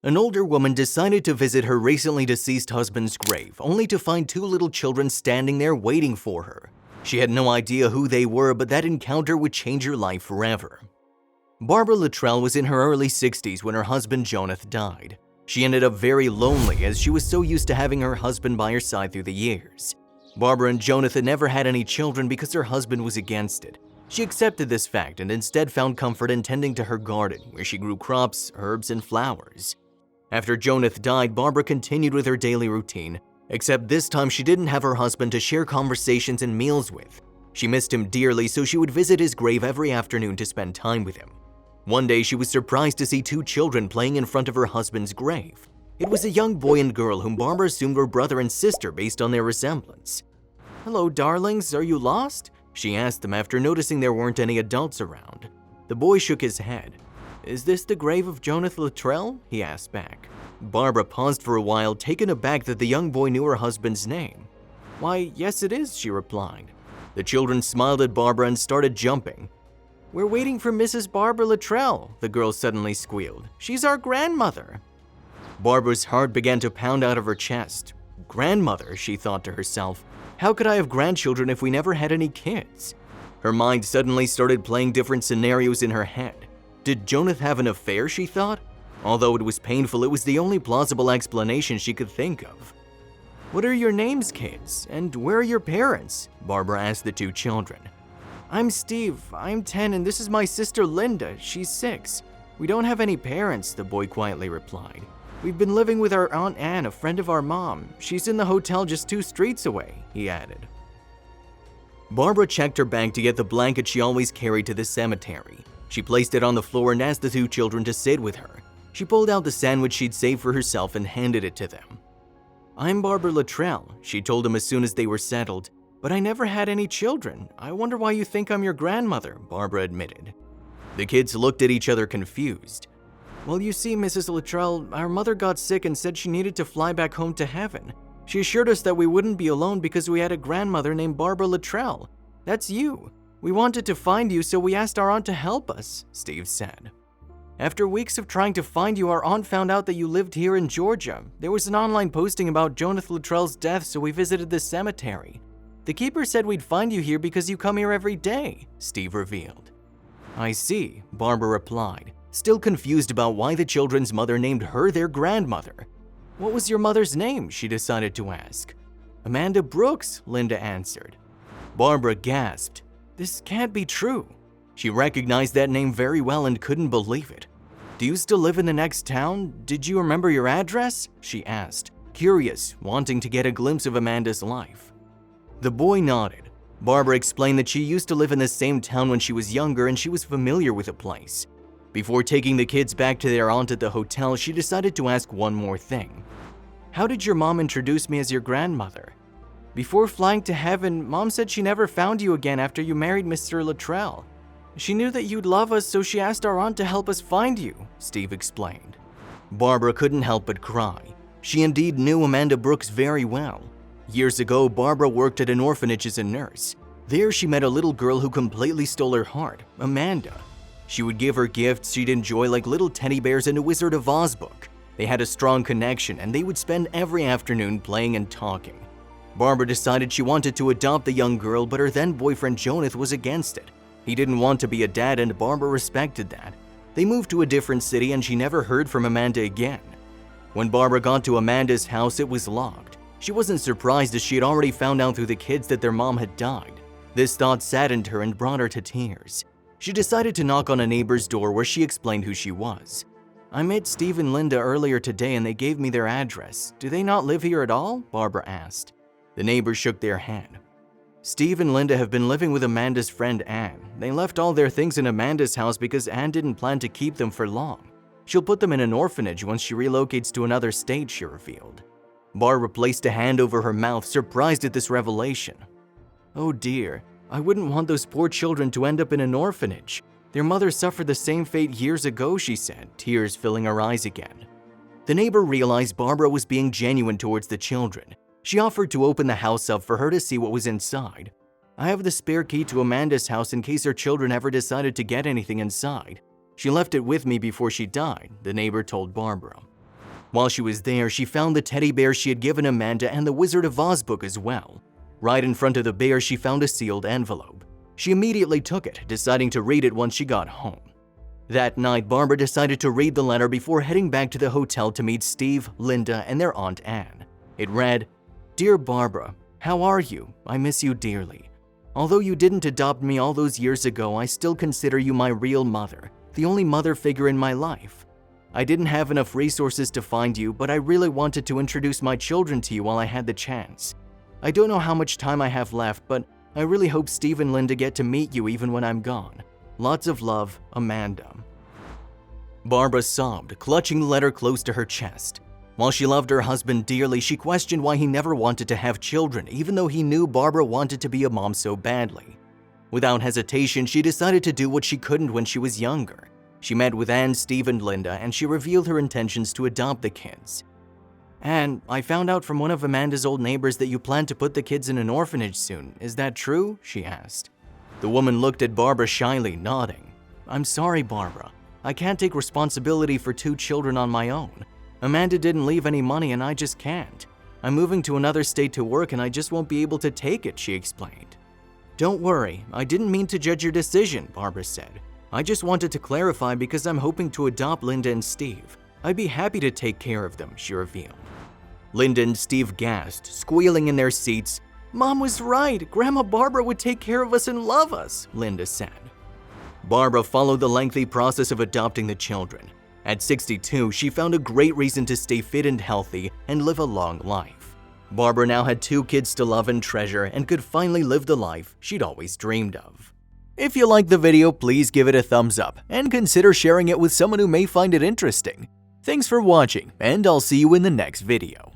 An older woman decided to visit her recently deceased husband's grave, only to find two little children standing there waiting for her. She had no idea who they were, but that encounter would change her life forever. Barbara Luttrell was in her early 60s when her husband Jonathan died. She ended up very lonely as she was so used to having her husband by her side through the years. Barbara and Jonathan never had any children because her husband was against it. She accepted this fact and instead found comfort in tending to her garden, where she grew crops, herbs, and flowers. After Jonathan died, Barbara continued with her daily routine, except this time she didn't have her husband to share conversations and meals with. She missed him dearly, so she would visit his grave every afternoon to spend time with him. One day, she was surprised to see two children playing in front of her husband's grave. It was a young boy and girl whom Barbara assumed were brother and sister based on their resemblance. "Hello, darlings, are you lost?" she asked them after noticing there weren't any adults around. The boy shook his head. "Is this the grave of Jonathan Luttrell?" he asked back. Barbara paused for a while, taken aback that the young boy knew her husband's name. "Why, yes it is," she replied. The children smiled at Barbara and started jumping. "We're waiting for Mrs. Barbara Luttrell," the girl suddenly squealed. "She's our grandmother." Barbara's heart began to pound out of her chest. "Grandmother," she thought to herself. "How could I have grandchildren if we never had any kids?" Her mind suddenly started playing different scenarios in her head. Did Jonathan have an affair, she thought? Although it was painful, it was the only plausible explanation she could think of. "What are your names, kids? And where are your parents?" Barbara asked the two children. "I'm Steve, I'm 10, and this is my sister Linda, she's 6. We don't have any parents," the boy quietly replied. "We've been living with our Aunt Anne, a friend of our mom. She's in the hotel just 2 streets away," he added. Barbara checked her bag to get the blanket she always carried to the cemetery. She placed it on the floor and asked the two children to sit with her. She pulled out the sandwich she'd saved for herself and handed it to them. "I'm Barbara Luttrell," she told them as soon as they were settled. "But I never had any children. I wonder why you think I'm your grandmother," Barbara admitted. The kids looked at each other confused. "Well, you see, Mrs. Luttrell, our mother got sick and said she needed to fly back home to heaven. She assured us that we wouldn't be alone because we had a grandmother named Barbara Luttrell. That's you. We wanted to find you, so we asked our aunt to help us," Steve said. "After weeks of trying to find you, our aunt found out that you lived here in Georgia. There was an online posting about Jonathan Luttrell's death, so we visited the cemetery. The keeper said we'd find you here because you come here every day," Steve revealed. "I see," Barbara replied, still confused about why the children's mother named her their grandmother. "What was your mother's name?" she decided to ask. "Amanda Brooks," Linda answered. Barbara gasped. This can't be true. She recognized that name very well and couldn't believe it. "Do you still live in the next town? Did you remember your address?" she asked, curious, wanting to get a glimpse of Amanda's life. The boy nodded. Barbara explained that she used to live in the same town when she was younger and she was familiar with the place. Before taking the kids back to their aunt at the hotel, she decided to ask one more thing. "How did your mom introduce me as your grandmother?" "Before flying to heaven, Mom said she never found you again after you married Mr. Luttrell. She knew that you'd love us, so she asked our aunt to help us find you," Steve explained. Barbara couldn't help but cry. She indeed knew Amanda Brooks very well. Years ago, Barbara worked at an orphanage as a nurse. There, she met a little girl who completely stole her heart, Amanda. She would give her gifts she'd enjoy, like little teddy bears and a Wizard of Oz book. They had a strong connection, and they would spend every afternoon playing and talking. Barbara decided she wanted to adopt the young girl, but her then-boyfriend Jonathan was against it. He didn't want to be a dad, and Barbara respected that. They moved to a different city, and she never heard from Amanda again. When Barbara got to Amanda's house, it was locked. She wasn't surprised, as she had already found out through the kids that their mom had died. This thought saddened her and brought her to tears. She decided to knock on a neighbor's door, where she explained who she was. "I met Steve and Linda earlier today and they gave me their address. Do they not live here at all?" Barbara asked. The neighbors shook their head. "Steve and Linda have been living with Amanda's friend Anne. They left all their things in Amanda's house because Anne didn't plan to keep them for long. She'll put them in an orphanage once she relocates to another state," she revealed. Barbara placed a hand over her mouth, surprised at this revelation. "Oh dear, I wouldn't want those poor children to end up in an orphanage. Their mother suffered the same fate years ago," she said, tears filling her eyes again. The neighbor realized Barbara was being genuine towards the children. She offered to open the house up for her to see what was inside. "I have the spare key to Amanda's house in case her children ever decided to get anything inside. She left it with me before she died," the neighbor told Barbara. While she was there, she found the teddy bear she had given Amanda and the Wizard of Oz book as well. Right in front of the bear, she found a sealed envelope. She immediately took it, deciding to read it once she got home. That night, Barbara decided to read the letter before heading back to the hotel to meet Steve, Linda, and their Aunt Anne. It read, "Dear Barbara, how are you? I miss you dearly. Although you didn't adopt me all those years ago, I still consider you my real mother, the only mother figure in my life. I didn't have enough resources to find you, but I really wanted to introduce my children to you while I had the chance. I don't know how much time I have left, but I really hope Steve and Linda get to meet you even when I'm gone. Lots of love, Amanda." Barbara sobbed, clutching the letter close to her chest. While she loved her husband dearly, she questioned why he never wanted to have children, even though he knew Barbara wanted to be a mom so badly. Without hesitation, she decided to do what she couldn't when she was younger. She met with Anne, Steve, and Linda, and she revealed her intentions to adopt the kids. "Anne, I found out from one of Amanda's old neighbors that you plan to put the kids in an orphanage soon. Is that true?" she asked. The woman looked at Barbara shyly, nodding. "I'm sorry, Barbara. I can't take responsibility for 2 children on my own. Amanda didn't leave any money and I just can't. I'm moving to another state to work and I just won't be able to take it," she explained. "Don't worry, I didn't mean to judge your decision," Barbara said. "I just wanted to clarify because I'm hoping to adopt Linda and Steve. I'd be happy to take care of them," she revealed. Linda and Steve gasped, squealing in their seats. "Mom was right. Grandma Barbara would take care of us and love us," Linda said. Barbara followed the lengthy process of adopting the children. At 62, she found a great reason to stay fit and healthy and live a long life. Barbara now had 2 kids to love and treasure and could finally live the life she'd always dreamed of. If you liked the video, please give it a thumbs up and consider sharing it with someone who may find it interesting. Thanks for watching, and I'll see you in the next video.